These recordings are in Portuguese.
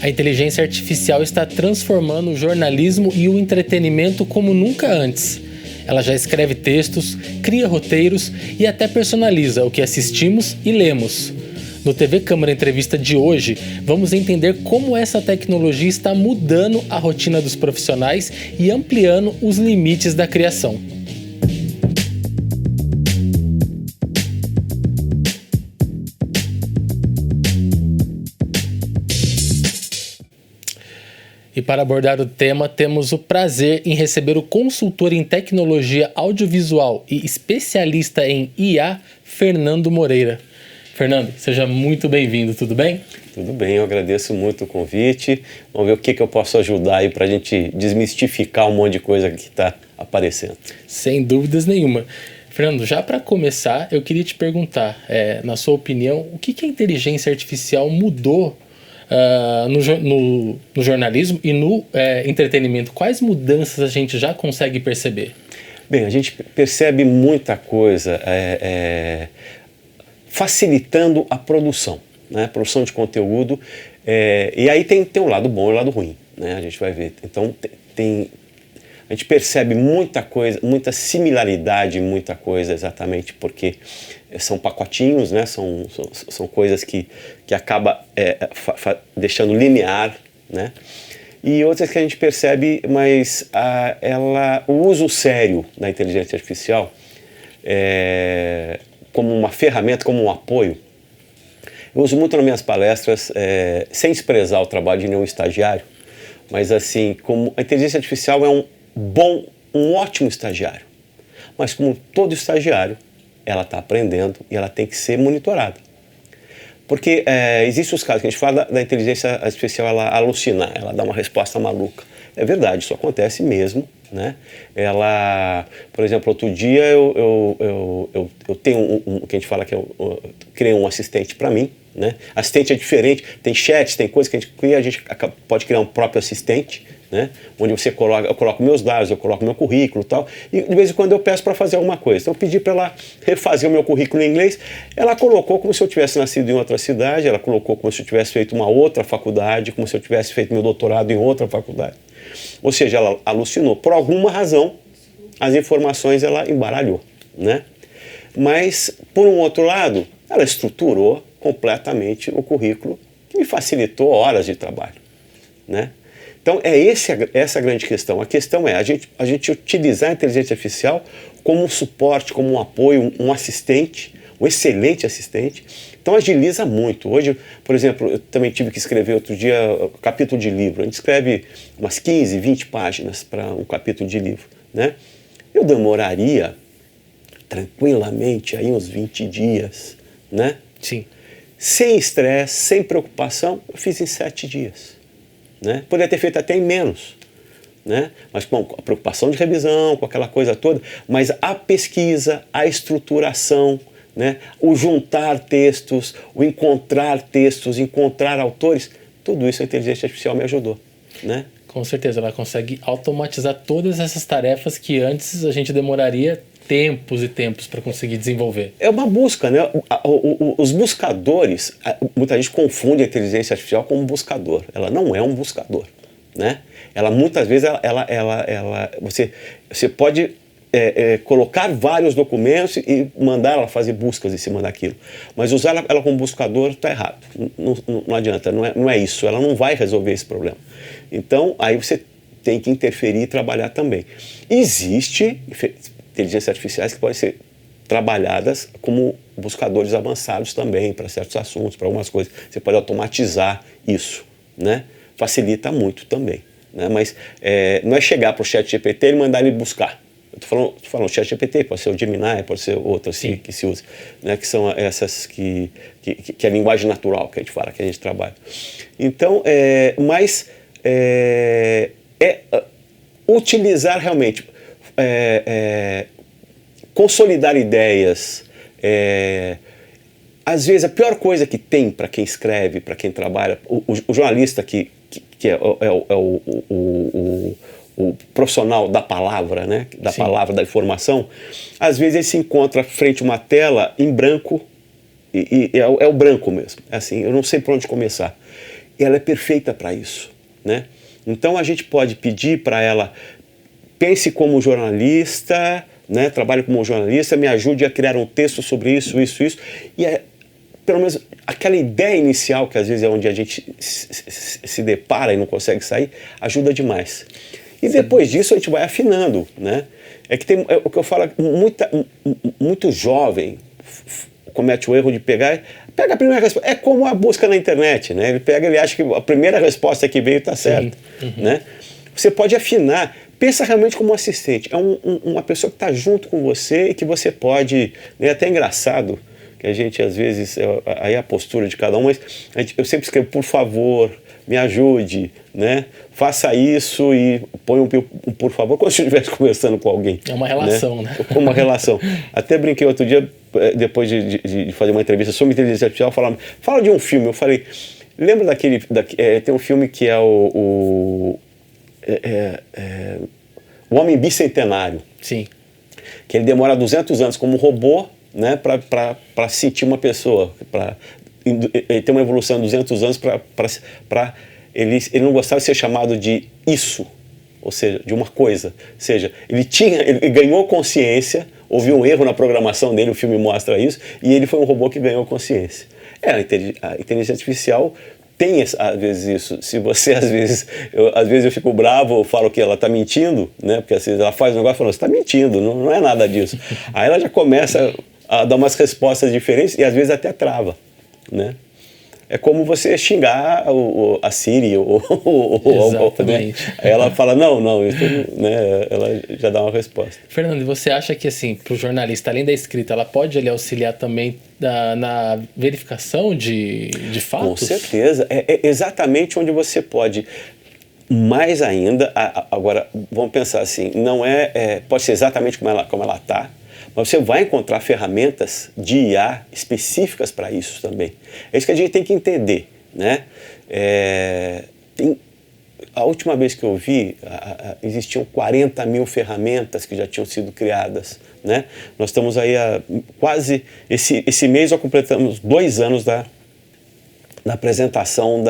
A inteligência artificial está transformando o jornalismo e o entretenimento como nunca antes. Ela já escreve textos, cria roteiros e até personaliza o que assistimos e lemos. No TV Câmara Entrevista de hoje, vamos entender como essa tecnologia está mudando a rotina dos profissionais e ampliando os limites da criação. E para abordar o tema, temos o prazer em receber o consultor em tecnologia audiovisual e especialista em IA, Fernando Moreira. Fernando, seja muito bem-vindo, tudo bem? Tudo bem, eu agradeço muito o convite. Vamos ver o que eu posso ajudar aí para a gente desmistificar um monte de coisa que está aparecendo. Sem dúvidas nenhuma. Fernando, já para começar, eu queria te perguntar, na sua opinião, o que a inteligência artificial mudou no jornalismo e no entretenimento? Quais mudanças a gente já consegue perceber? Bem, a gente percebe muita coisa facilitando a produção, né? Produção de conteúdo, e aí tem um lado bom e um lado ruim, né? A gente vai ver. Então a gente percebe muita coisa, muita similaridade, muita coisa, exatamente porque são pacotinhos, né? São coisas que acaba deixando linear, né? E outras que a gente percebe, mas o uso sério da inteligência artificial como uma ferramenta, como um apoio. Eu uso muito nas minhas palestras, sem desprezar o trabalho de nenhum estagiário, mas assim, como a inteligência artificial é um ótimo estagiário, mas como todo estagiário, ela está aprendendo e ela tem que ser monitorada. Porque existem os casos que a gente fala da inteligência artificial, ela alucinar, ela dá uma resposta maluca. É verdade, isso acontece mesmo, né? Ela, por exemplo, outro dia eu tenho o que a gente fala que eu criei um assistente para mim, né? Assistente é diferente, tem chats, tem coisas que a gente cria, a gente pode criar um próprio assistente, né? Onde eu coloco meus dados, eu coloco meu currículo e tal, e de vez em quando eu peço para fazer alguma coisa. Então eu pedi para ela refazer o meu currículo em inglês, ela colocou como se eu tivesse nascido em outra cidade, ela colocou como se eu tivesse feito uma outra faculdade, como se eu tivesse feito meu doutorado em outra faculdade. Ou seja, ela alucinou. Por alguma razão, as informações ela embaralhou, né? Mas, por um outro lado, ela estruturou completamente o currículo, que me facilitou horas de trabalho, né? Então, essa a grande questão. A questão é a gente utilizar a inteligência artificial como um suporte, como um apoio, um assistente, um excelente assistente. Então, agiliza muito. Hoje, por exemplo, eu também tive que escrever outro dia um capítulo de livro. A gente escreve umas 15, 20 páginas para um capítulo de livro, né? Eu demoraria tranquilamente aí uns 20 dias, né? Sim. Sem estresse, sem preocupação, eu fiz em 7 dias. Né? Poderia ter feito até em menos, né? Mas com a preocupação de revisão, com aquela coisa toda, mas a pesquisa, a estruturação, né? O juntar textos, o encontrar textos, encontrar autores, tudo isso a inteligência artificial me ajudou, né? Com certeza, ela consegue automatizar todas essas tarefas que antes a gente demoraria tempos e tempos para conseguir desenvolver. É uma busca, né? Os buscadores, muita gente confunde a inteligência artificial com um buscador. Ela não é um buscador, né? Ela muitas vezes você pode colocar vários documentos e mandar ela fazer buscas em cima daquilo. Mas usar ela como buscador está errado. Não adianta, não é isso. Ela não vai resolver esse problema. Então, aí você tem que interferir e trabalhar também. Existe inteligências artificiais que podem ser trabalhadas como buscadores avançados também para certos assuntos, para algumas coisas. Você pode automatizar isso, né? Facilita muito também, né? Mas não é chegar para o ChatGPT e mandar ele buscar. Eu estou falando ChatGPT, pode ser o Gemini, pode ser outra assim, que se usa, né? Que são essas que é a linguagem natural que a gente fala, que a gente trabalha. Então, utilizar realmente, consolidar ideias. Às vezes a pior coisa que tem para quem escreve, para quem trabalha, o jornalista que é o profissional da palavra, né? Da Sim. palavra, da informação, às vezes ele se encontra frente a uma tela em branco é o branco mesmo. É assim, eu não sei por onde começar. E ela é perfeita para isso, né? Então a gente pode pedir para ela, pense como jornalista, né? Trabalhe como jornalista, me ajude a criar um texto sobre isso. E pelo menos aquela ideia inicial, que às vezes é onde a gente se depara e não consegue sair, ajuda demais. E depois disso a gente vai afinando, né? É que tem, o que eu falo, muito jovem comete o erro de pega a primeira resposta. É como a busca na internet, né? Ele acha que a primeira resposta que veio está certa, né? Você pode afinar. Pensa realmente como um assistente. É uma pessoa que está junto com você e que você pode... É até engraçado que a gente, às vezes... Aí é a postura de cada um, mas eu sempre escrevo, por favor, me ajude, né? Faça isso e põe um por favor, como se eu estivesse conversando com alguém. É uma relação, né? Uma relação. Até brinquei outro dia, depois de fazer uma entrevista sobre inteligência artificial, fala de um filme. Eu falei, lembra tem um filme que é o Homem Bicentenário. Sim. Que ele demora 200 anos como robô, né, para sentir uma pessoa. Ele tem uma evolução de 200 anos para ele não gostava de ser chamado de isso, ou seja, de uma coisa. Ou seja, ele ganhou consciência, houve um erro na programação dele, o filme mostra isso, e ele foi um robô que ganhou consciência. A inteligência artificial tem às vezes isso. Se você às vezes eu fico bravo, eu falo que ela está mentindo, né? Porque às vezes ela faz um negócio e fala, você está mentindo, não é nada disso. Aí ela já começa a dar umas respostas diferentes e às vezes até trava, né? É como você xingar a Siri Exatamente. Né? Aí ela fala, não, isso, né? Ela já dá uma resposta. Fernando, e você acha que, assim, para o jornalista, além da escrita, ela pode ali auxiliar também na verificação de fatos? Com certeza. É exatamente onde você pode. Mais ainda, agora, vamos pensar assim, não pode ser exatamente como ela está, mas você vai encontrar ferramentas de IA específicas para isso também. É isso que a gente tem que entender, né? A última vez que eu vi, existiam 40 mil ferramentas que já tinham sido criadas, né? Nós estamos aí quase... Esse mês nós completamos 2 anos da apresentação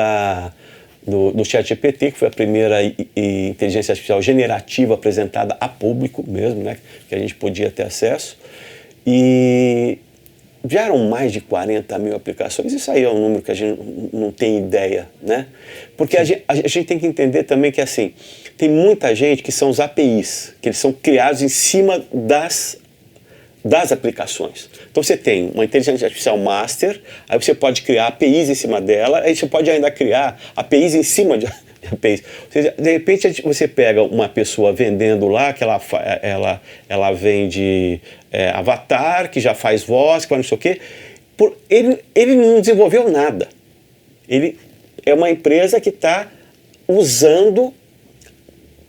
do ChatGPT, que foi a primeira inteligência artificial generativa apresentada a público mesmo, né, que a gente podia ter acesso. E vieram mais de 40 mil aplicações. Isso aí é um número que a gente não tem ideia, né? Porque a gente tem que entender também que, assim, tem muita gente que são os APIs, que eles são criados em cima das aplicações. Então você tem uma inteligência artificial master, aí você pode criar APIs em cima dela, aí você pode ainda criar APIs em cima de APIs. Ou seja, de repente você pega uma pessoa vendendo lá, que ela vende avatar, que já faz voz, que não sei o quê. Ele não desenvolveu nada. Ele é uma empresa que está usando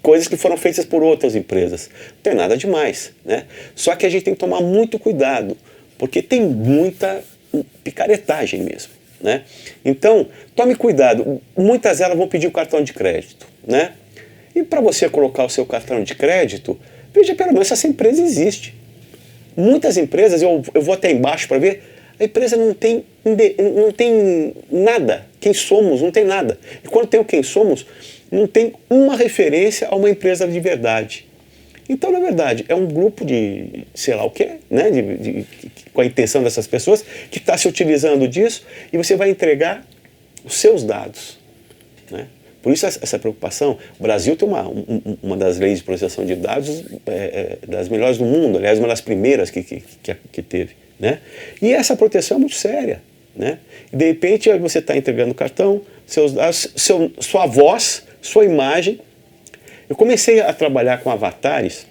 coisas que foram feitas por outras empresas. Não tem nada demais, né? Só que a gente tem que tomar muito cuidado, porque tem muita picaretagem mesmo, né? Então, tome cuidado. Muitas delas vão pedir o cartão de crédito, né? E para você colocar o seu cartão de crédito, veja pelo menos se essa empresa existe. Muitas empresas, eu vou até embaixo para ver, a empresa não tem nada. Quem somos, não tem nada. E quando tem o quem somos, não tem uma referência a uma empresa de verdade. Então, na verdade, é um grupo de, sei lá o quê, né? Com a intenção dessas pessoas, que está se utilizando disso, e você vai entregar os seus dados, né? Por isso essa preocupação. O Brasil tem uma das leis de proteção de dados das melhores do mundo, aliás, uma das primeiras que teve, né? E essa proteção é muito séria, né? E de repente você está entregando o cartão, seus dados, sua voz, sua imagem. Eu comecei a trabalhar com avatares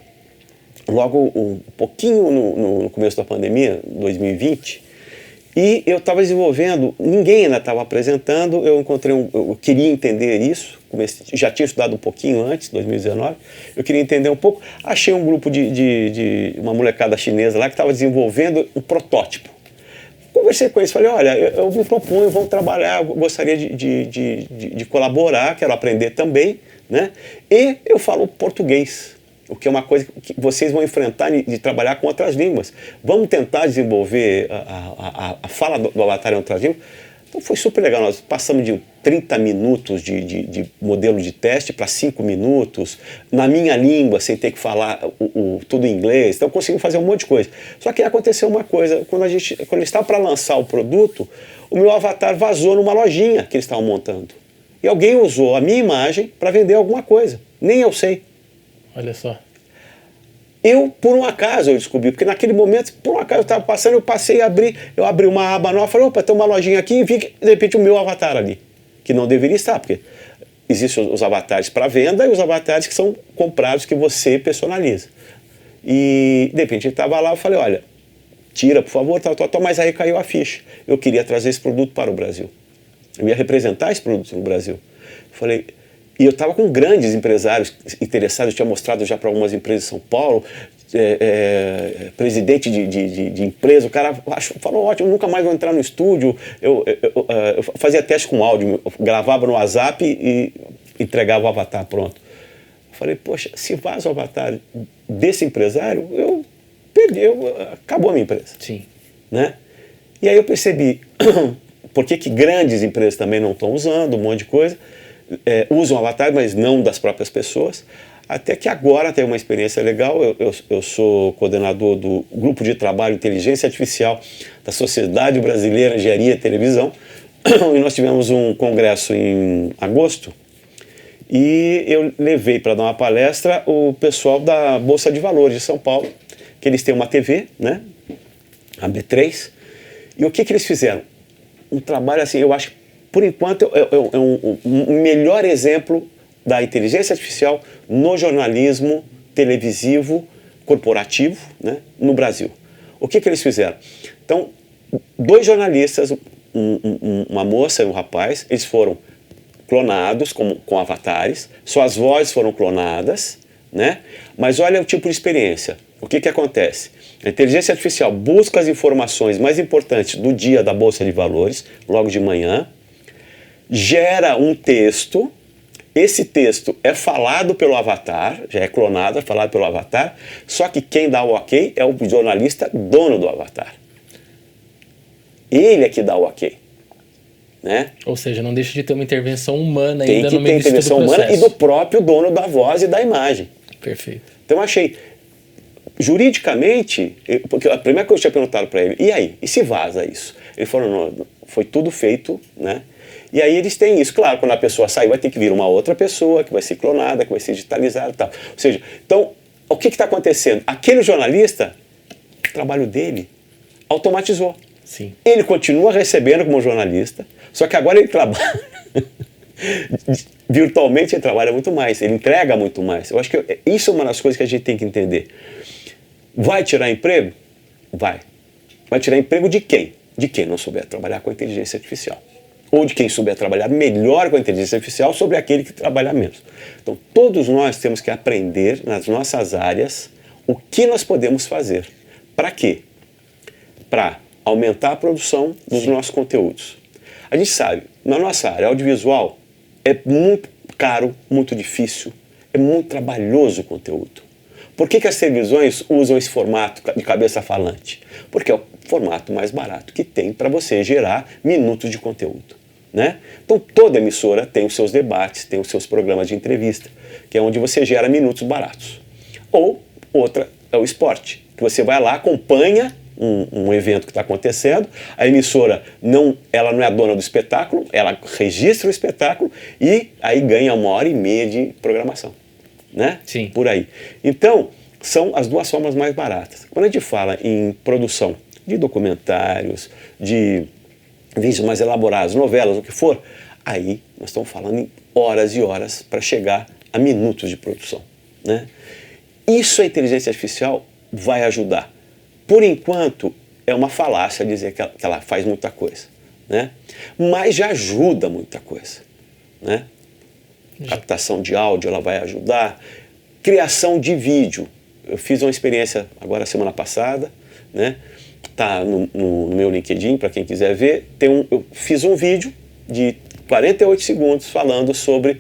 logo um pouquinho no começo da pandemia, 2020, e eu estava desenvolvendo, ninguém ainda estava apresentando, eu queria entender isso, já tinha estudado um pouquinho antes, 2019, eu queria entender um pouco, achei um grupo de uma molecada chinesa lá que estava desenvolvendo um protótipo. Conversei com eles, falei, olha, eu me proponho, vamos trabalhar, gostaria de colaborar, quero aprender também, né? E eu falo português, o que é uma coisa que vocês vão enfrentar de trabalhar com outras línguas. Vamos tentar desenvolver a fala do avatar em outras línguas. Então foi super legal, nós passamos de 30 minutos de modelo de teste para 5 minutos, na minha língua, sem ter que falar tudo em inglês, então conseguimos fazer um monte de coisa. Só que aconteceu uma coisa, quando eu estava para lançar o produto, o meu avatar vazou numa lojinha que eles estavam montando. E alguém usou a minha imagem para vender alguma coisa, nem eu sei. Olha só. Por um acaso, eu descobri, porque naquele momento, por um acaso, eu estava passando, eu abri uma aba nova, falei, opa, tem uma lojinha aqui, e vi que, de repente, o meu avatar ali, que não deveria estar, porque existem os avatares para venda e os avatares que são comprados, que você personaliza. E, de repente, ele estava lá, eu falei, olha, tira, por favor, mas aí caiu a ficha. Eu queria trazer esse produto para o Brasil. Eu ia representar esse produto no Brasil. Eu falei... E eu estava com grandes empresários interessados, eu tinha mostrado já para algumas empresas em São Paulo, presidente de empresa, o cara falou, ótimo, nunca mais vou entrar no estúdio, eu fazia teste com áudio, gravava no WhatsApp e entregava o avatar pronto. Eu falei, poxa, se vaza o avatar desse empresário, eu perdi, acabou a minha empresa. Sim. Né? E aí eu percebi, por que grandes empresas também não estão usando, um monte de coisa, usam avatar, mas não das próprias pessoas, até que agora tem uma experiência legal. Eu sou coordenador do Grupo de Trabalho Inteligência Artificial da Sociedade Brasileira de Engenharia e Televisão, e nós tivemos um congresso em agosto, e eu levei para dar uma palestra o pessoal da Bolsa de Valores de São Paulo, que eles têm uma TV, né, a B3, e o que eles fizeram? Um trabalho assim, eu acho que por enquanto, é um melhor exemplo da inteligência artificial no jornalismo televisivo corporativo, né, no Brasil. O que eles fizeram? Então, 2 jornalistas, uma moça e um rapaz, eles foram clonados com avatares, suas vozes foram clonadas, né, mas olha o tipo de experiência. O que acontece? A inteligência artificial busca as informações mais importantes do dia da Bolsa de Valores, logo de manhã, gera um texto, esse texto é falado pelo avatar, já é clonado, é falado pelo avatar, só que quem dá o ok é o jornalista dono do avatar. Ele é que dá o ok. Né? Ou seja, não deixa de ter uma intervenção humana ainda no meio tem intervenção humana e do próprio dono da voz e da imagem. Perfeito. Então eu achei, juridicamente, porque a primeira coisa que eu tinha perguntado para ele, e aí? E se vaza isso? Ele falou, não, foi tudo feito, né? E aí eles têm isso. Claro, quando a pessoa sair, vai ter que vir uma outra pessoa, que vai ser clonada, que vai ser digitalizada e tal. Ou seja, então, o que está acontecendo? Aquele jornalista, o trabalho dele automatizou. Sim. Ele continua recebendo como jornalista, só que agora ele trabalha... virtualmente ele trabalha muito mais, ele entrega muito mais. Eu acho que isso é uma das coisas que a gente tem que entender. Vai tirar emprego? Vai. Vai tirar emprego de quem? De quem não souber trabalhar com a inteligência artificial. Ou de quem souber trabalhar melhor com a inteligência artificial sobre aquele que trabalha menos. Então, todos nós temos que aprender nas nossas áreas o que nós podemos fazer. Para quê? Para aumentar a produção dos nossos conteúdos. A gente sabe, na nossa área audiovisual, é muito caro, muito difícil, é muito trabalhoso o conteúdo. Por que as televisões usam esse formato de cabeça falante? Porque é o formato mais barato que tem para você gerar minutos de conteúdo. Né? Então toda emissora tem os seus debates, tem os seus programas de entrevista, que é onde você gera minutos baratos. Ou outra é o esporte, que você vai lá, acompanha um evento que está acontecendo, a emissora ela não é a dona do espetáculo, ela registra o espetáculo e aí ganha 1h30 de programação. Né? Sim. Por aí. Então, são as 2 formas mais baratas. Quando a gente fala em produção de documentários, de vídeos mais elaborados, novelas, o que for, aí nós estamos falando em horas e horas para chegar a minutos de produção. Né? Isso a inteligência artificial vai ajudar. Por enquanto, é uma falácia dizer que ela faz muita coisa. Né? Mas já ajuda muita coisa. Né? Captação de áudio, ela vai ajudar. Criação de vídeo. Eu fiz uma experiência agora semana passada, né? Tá no meu LinkedIn, para quem quiser ver. Eu fiz um vídeo de 48 segundos falando sobre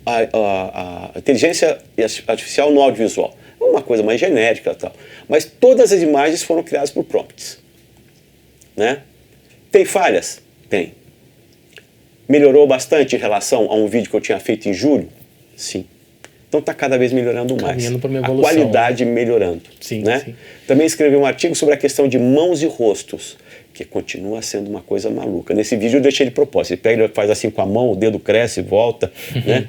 a inteligência artificial no audiovisual. É uma coisa mais genérica e tal. Mas todas as imagens foram criadas por prompts. Né? Tem falhas? Tem. Melhorou bastante em relação a um vídeo que eu tinha feito em julho? Sim. Então está cada vez melhorando mais. Caminhando para uma a evolução, qualidade melhorando. Sim, né? sim. Também escrevi um artigo sobre a questão de mãos e rostos, que continua sendo uma coisa maluca. Nesse vídeo eu deixei de propósito. Ele pega e faz assim com a mão, o dedo cresce e volta. Né?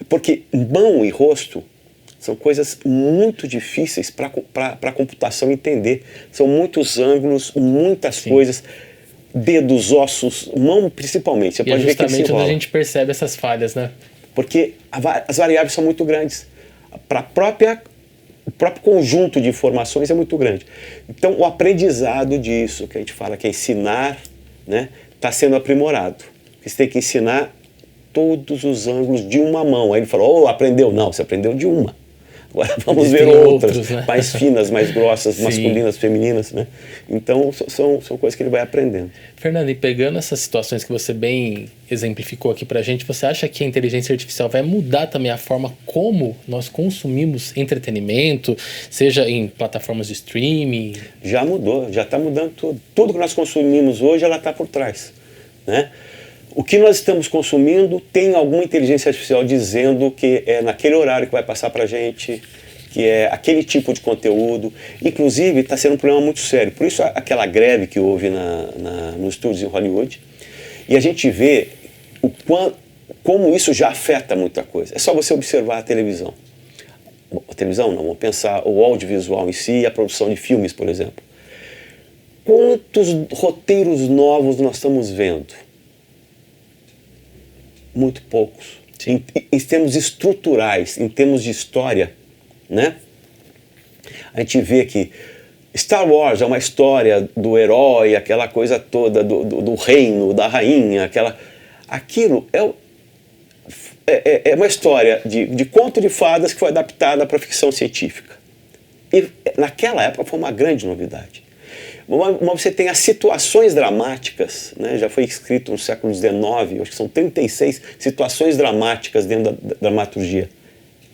Porque mão e rosto são coisas muito difíceis para a computação entender. São muitos ângulos, muitas coisas. Dedos, ossos, mão principalmente. Você pode ver que justamente onde a gente percebe essas falhas, né? Porque as variáveis são muito grandes. Para o próprio conjunto de informações é muito grande. Então, o aprendizado disso, que a gente fala que é ensinar, né, está sendo aprimorado. Você tem que ensinar todos os ângulos de uma mão. Aí ele falou, aprendeu? Não, você aprendeu de uma. Agora vamos ver outras, né? Mais finas, mais grossas, masculinas, femininas, né? Então são coisas que ele vai aprendendo. Fernando, e pegando essas situações que você bem exemplificou aqui pra gente, você acha que a inteligência artificial vai mudar também a forma como nós consumimos entretenimento, seja em plataformas de streaming? Já mudou, já está mudando tudo. Tudo que nós consumimos hoje, ela está por trás, né? O que nós estamos consumindo tem alguma inteligência artificial dizendo que é naquele horário que vai passar para a gente, que é aquele tipo de conteúdo. Inclusive, está sendo um problema muito sério. Por isso, aquela greve que houve nos estúdios em Hollywood. E a gente vê como isso já afeta muita coisa. É só você observar a televisão. A televisão não, vamos pensar o audiovisual em si e a produção de filmes, por exemplo. Quantos roteiros novos nós estamos vendo? Muito poucos. Em termos estruturais, em termos de história, né? A gente vê que Star Wars é uma história do herói, aquela coisa toda do reino, da rainha, aquilo é uma história de conto de fadas que foi adaptada para ficção científica. E naquela época foi uma grande novidade. Mas você tem as situações dramáticas, né? Já foi escrito no século XIX, acho que são 36 situações dramáticas dentro da dramaturgia.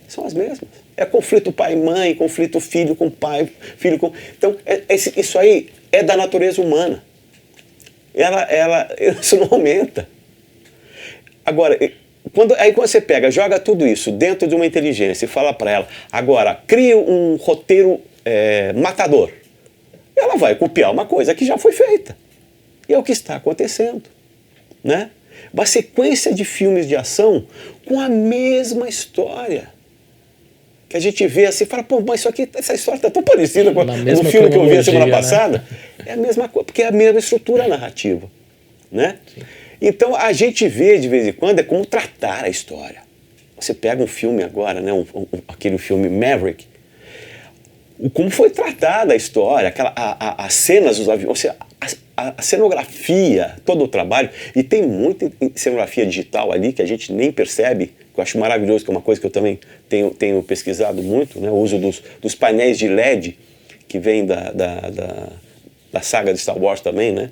São as mesmas. É conflito pai e mãe, conflito filho com pai, filho com... Então, isso aí é da natureza humana. Isso não aumenta. Agora, quando você pega, joga tudo isso dentro de uma inteligência e fala para ela, agora, crie um roteiro matador. Ela vai copiar uma coisa que já foi feita. E é o que está acontecendo. Né? Uma sequência de filmes de ação com a mesma história. Que a gente vê assim e fala, pô, mas essa história está tão parecida com o filme que eu vi a semana passada. Né? É a mesma coisa, porque é a mesma estrutura narrativa. Né? Então a gente vê de vez em quando é como tratar a história. Você pega um filme agora, né, aquele filme Maverick, como foi tratada a história, as cenas dos aviões, ou seja, a cenografia, todo o trabalho, e tem muita cenografia digital ali que a gente nem percebe, que eu acho maravilhoso, que é uma coisa que eu também tenho pesquisado muito, né, o uso dos painéis de LED, que vem da saga de Star Wars também, né,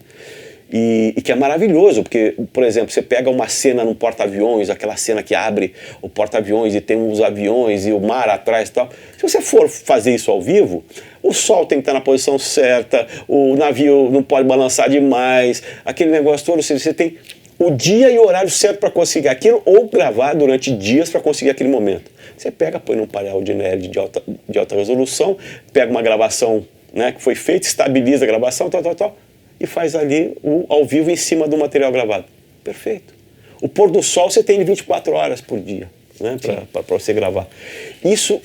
e que é maravilhoso, porque, por exemplo, você pega uma cena num porta-aviões, aquela cena que abre o porta-aviões e tem uns aviões e o mar atrás e tal. Se você for fazer isso ao vivo, o sol tem que estar na posição certa, o navio não pode balançar demais, aquele negócio todo, você tem o dia e o horário certo para conseguir aquilo, ou gravar durante dias para conseguir aquele momento. Você pega, põe num painel de LED de alta resolução, pega uma gravação, né, que foi feita, estabiliza a gravação, tal, e faz ali ao vivo em cima do material gravado. Perfeito. O pôr do sol você tem 24 horas por dia, né, para você gravar. Isso,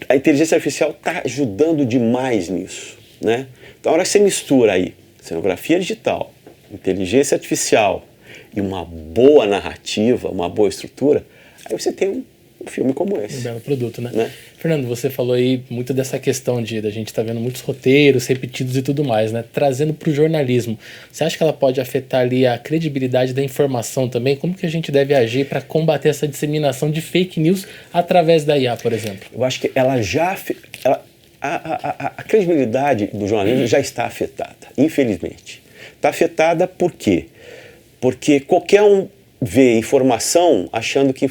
a inteligência artificial está ajudando demais nisso. Né? Então, a hora que você mistura aí cenografia digital, inteligência artificial e uma boa narrativa, uma boa estrutura, aí você tem um filme como esse. Um belo produto, né? Fernando, você falou aí muito dessa questão da gente estar vendo muitos roteiros repetidos e tudo mais, né? Trazendo para o jornalismo. Você acha que ela pode afetar ali a credibilidade da informação também? Como que a gente deve agir para combater essa disseminação de fake news através da IA, por exemplo? Eu acho que a credibilidade do jornalismo já está afetada, infelizmente. Está afetada por quê? Porque qualquer um vê informação achando que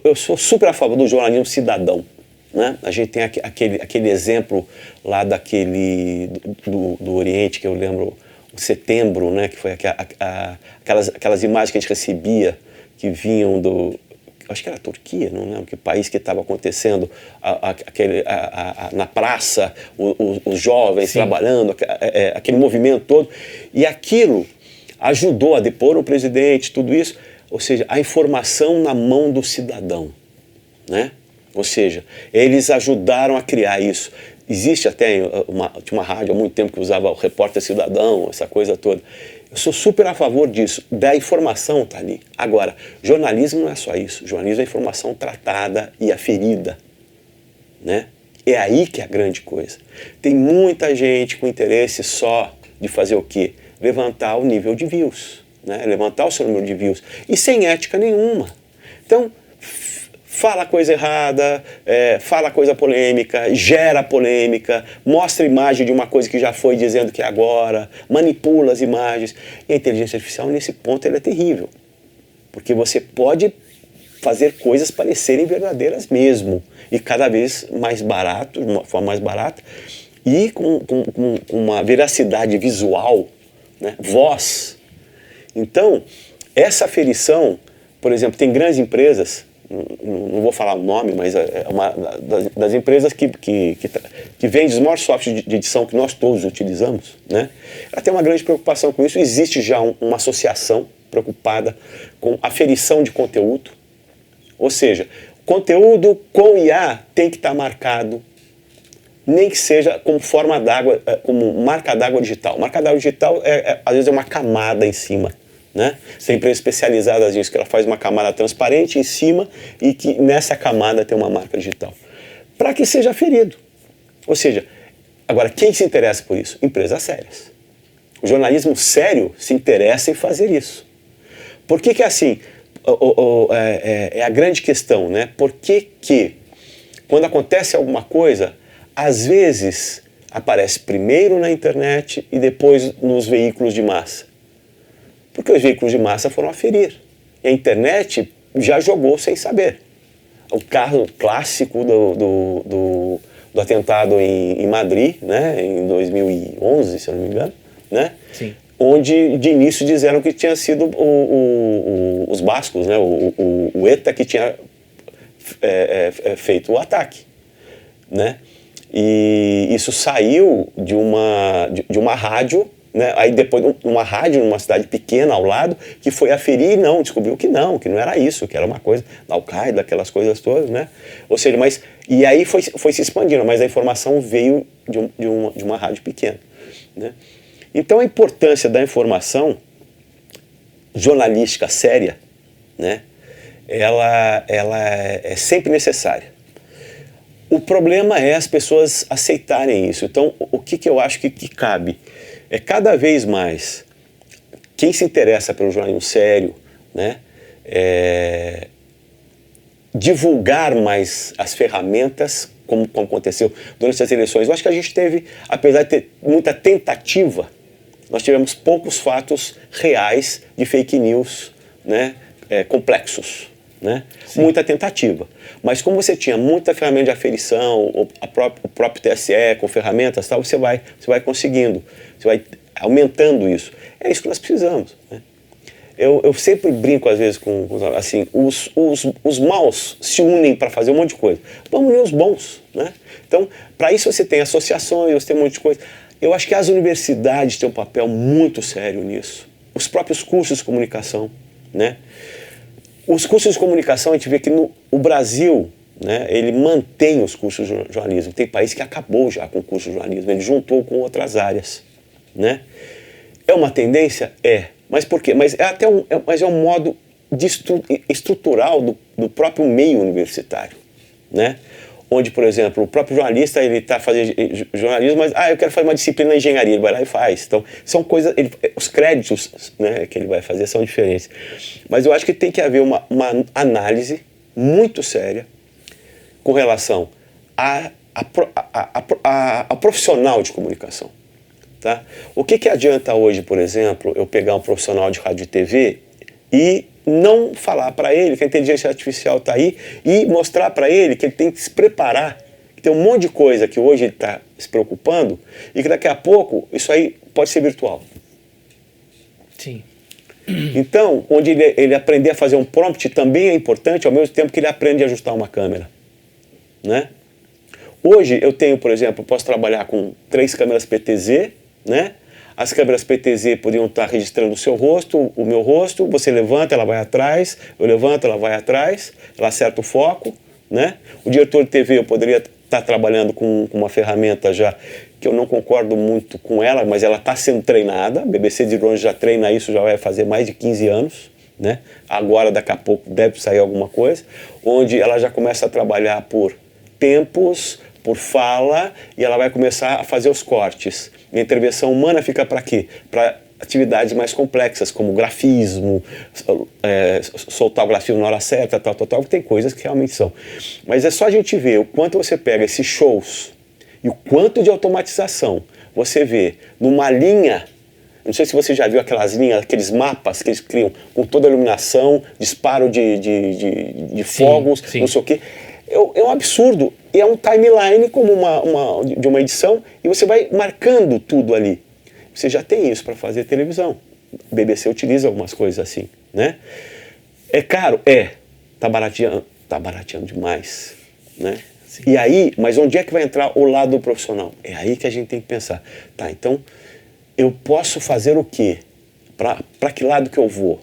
eu sou super a favor do jornalismo cidadão, né? A gente tem aquele exemplo lá do Oriente, que eu lembro, o Setembro, né? Que foi aquelas imagens que a gente recebia, que vinham acho que era a Turquia, não lembro que país, que estava acontecendo na praça, os jovens Sim. trabalhando, aquele movimento todo, e aquilo ajudou a depor o presidente, tudo isso, ou seja, a informação na mão do cidadão, né? Ou seja, eles ajudaram a criar isso. Existe até tinha uma rádio há muito tempo que usava o repórter cidadão, essa coisa toda. Eu sou super a favor disso, da informação tá ali. Agora, jornalismo não é só isso, jornalismo é informação tratada e aferida, né? É aí que é a grande coisa. Tem muita gente com interesse só de fazer o quê? Levantar o nível de views, né? Levantar o seu número de views, e sem ética nenhuma. Então, fala coisa errada, fala coisa polêmica, gera polêmica, mostra imagem de uma coisa que já foi dizendo que é agora, manipula as imagens. E a inteligência artificial, nesse ponto, ela é terrível. Porque você pode fazer coisas parecerem verdadeiras mesmo, e cada vez mais barato, de uma forma mais barata, e com uma veracidade visual, né? Voz. Então, essa aferição, por exemplo, tem grandes empresas, não vou falar o nome, mas é uma das empresas que vende os maiores softwares de edição que nós todos utilizamos, né? Ela tem uma grande preocupação com isso. Existe já uma associação preocupada com aferição de conteúdo, ou seja, conteúdo com IA tem que estar marcado, nem que seja como forma d'água, como marca d'água digital. Marca d'água digital às vezes é uma camada em cima, né? Tem empresas especializadas nisso, que ela faz uma camada transparente em cima e que nessa camada tem uma marca digital, para que seja aferido. Ou seja, agora quem se interessa por isso? Empresas sérias. O jornalismo sério se interessa em fazer isso. Por que é assim? É a grande questão, né? Por que quando acontece alguma coisa, às vezes aparece primeiro na internet e depois nos veículos de massa? Porque os veículos de massa foram aferir. E a internet já jogou sem saber. O caso clássico do atentado em Madrid, né, em 2011, se eu não me engano, né? Sim. Onde de início disseram que tinha sido os bascos, né, o ETA que tinha feito o ataque, né? E isso saiu de uma rádio, né? Aí depois uma rádio numa cidade pequena ao lado que foi aferir e descobriu que não era isso, que era uma coisa da Al-Qaeda, aquelas coisas todas, né? Ou seja, e aí foi se expandindo, mas a informação veio de uma rádio pequena, né? Então a importância da informação jornalística séria, né? Ela é sempre necessária. O problema é as pessoas aceitarem isso. Então, o que eu acho que cabe é cada vez mais quem se interessa pelo jornalismo sério, né, divulgar mais as ferramentas, como aconteceu durante as eleições. Eu acho que a gente teve, apesar de ter muita tentativa, nós tivemos poucos fatos reais de fake news, né, complexos, né? Muita tentativa. Mas como você tinha muita ferramenta de aferição, o próprio TSE com ferramentas, tal, você vai conseguindo, você vai aumentando isso. É isso que nós precisamos, né? Eu sempre brinco às vezes com assim, os maus se unem para fazer um monte de coisa. Vamos unir os bons, né? Então, para isso você tem associações, você tem um monte de coisa. Eu acho que as universidades têm um papel muito sério nisso. Os próprios cursos de comunicação, né? Os cursos de comunicação, a gente vê que o Brasil, né, ele mantém os cursos de jornalismo. Tem país que acabou já com o curso de jornalismo, ele juntou com outras áreas, né? É uma tendência? Mas por quê? Mas é um modo estrutural do próprio meio universitário, né? Onde, por exemplo, o próprio jornalista, ele está fazendo jornalismo, mas eu quero fazer uma disciplina na engenharia, ele vai lá e faz. Então, são coisas, os créditos, né, que ele vai fazer são diferentes. Mas eu acho que tem que haver uma análise muito séria com relação ao profissional de comunicação. Tá? O que adianta hoje, por exemplo, eu pegar um profissional de rádio e TV e não falar para ele que a inteligência artificial está aí e mostrar para ele que ele tem que se preparar, que tem um monte de coisa que hoje ele está se preocupando e que daqui a pouco isso aí pode ser virtual. Sim. Então, onde ele aprender a fazer um prompt também é importante, ao mesmo tempo que ele aprende a ajustar uma câmera. Né? Hoje eu tenho, por exemplo, posso trabalhar com 3 câmeras PTZ, né? As câmeras PTZ poderiam estar registrando o seu rosto, o meu rosto, você levanta, ela vai atrás, eu levanto, ela vai atrás, ela acerta o foco, né? O diretor de TV eu poderia estar trabalhando com uma ferramenta já que eu não concordo muito com ela, mas ela está sendo treinada, a BBC de Londres já treina isso, já vai fazer mais de 15 anos, né? Agora, daqui a pouco, deve sair alguma coisa, onde ela já começa a trabalhar por tempos, por fala, e ela vai começar a fazer os cortes. E a intervenção humana fica para quê? Para atividades mais complexas, como grafismo, soltar o grafismo na hora certa, tal, que tem coisas que realmente são. Mas é só a gente ver o quanto você pega esses shows e o quanto de automatização você vê numa linha. Não sei se você já viu aquelas linhas, aqueles mapas que eles criam com toda a iluminação, disparo de fogos, sim. Não sei o quê. É um absurdo. E é um timeline como de uma edição e você vai marcando tudo ali. Você já tem isso para fazer televisão. A BBC utiliza algumas coisas assim, né? É caro? É. Tá barateando demais, né? Sim. E aí, mas onde é que vai entrar o lado profissional? É aí que a gente tem que pensar. Tá, então, eu posso fazer o quê? Para que lado que eu vou,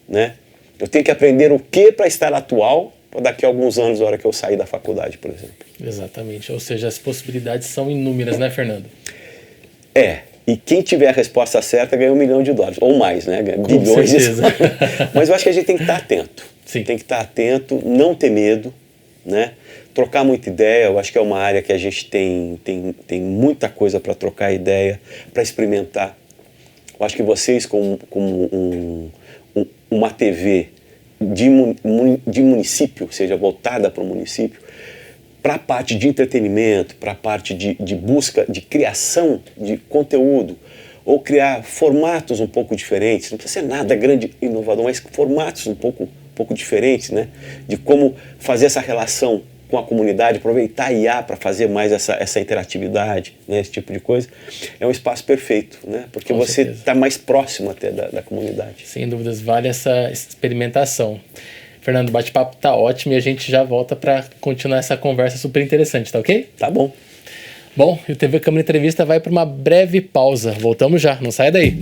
né? Eu tenho que aprender o quê para estar atual daqui a alguns anos, na hora que eu sair da faculdade, por exemplo. Exatamente. Ou seja, as possibilidades são inúmeras, né, Fernando? E quem tiver a resposta certa ganha $1 milhão, ou mais, né? Ganha Com bilhões. certeza. Mas eu acho que a gente tem que estar atento. Sim. Tem que estar atento, não ter medo, né? Trocar muita ideia. Eu acho que é uma área que a gente tem muita coisa para trocar ideia, para experimentar. Eu acho que vocês, como uma TV de município, seja voltada para o município, para a parte de entretenimento, para a parte de busca, de criação de conteúdo, ou criar formatos um pouco diferentes, não precisa ser nada grande e inovador, mas formatos um pouco diferentes, né? De como fazer essa relação com a comunidade, aproveitar a IA para fazer mais essa interatividade, né? Esse tipo de coisa, é um espaço perfeito, né? Porque Com você certeza. está mais próximo até da comunidade. Sem dúvidas, vale essa experimentação. Fernando, o bate-papo tá ótimo e a gente já volta para continuar essa conversa super interessante, tá ok? Tá bom. Bom, e o TV Câmara Entrevista vai para uma breve pausa. Voltamos já, não saia daí.